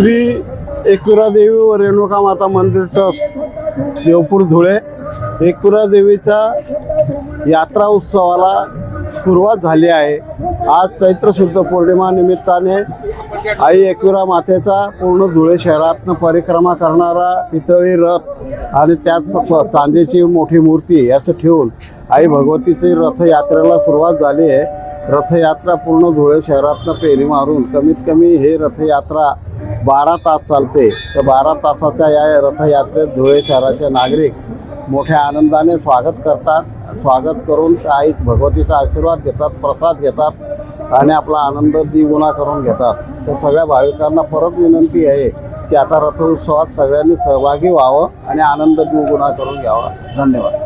श्री एकविरा देवी व रेणुका माता मंदिर ट्रस्ट देवपूर धुळे एकविरा देवीच्या यात्रा उत्सवाला सुरुवात झाली आहे। आज चैत्र शुद्ध पौर्णिमा निमित्ताने आई एकविरा मातेचा पूर्ण धुळे शहरातनं परिक्रमा करणारा पितळी रथ आणि त्यात चांदीची मोठी मूर्ती याचं ठेवून आई भगवतीची रथयात्रेला सुरुवात झाली आहे। रथयात्रा पूर्ण धुळे शहरातनं फेरी मारून कमीत कमी हे रथयात्रा 12 तास चालते। तर 12 तासाच्या या रथयात्रेत धुळे शहराचे नागरिक मोठ्या आनंदाने स्वागत करतात। स्वागत करून आई भगवतीचा आशीर्वाद घेतात, प्रसाद घेतात आणि आपला आनंद द्विगुणा करून घेतात। तर सगळ्या भाविकांना परत विनंती आहे की आता रथ उत्सवात सगळ्यांनी सहभागी व्हावं आणि आनंद द्विगुणा करून घ्यावा। धन्यवाद।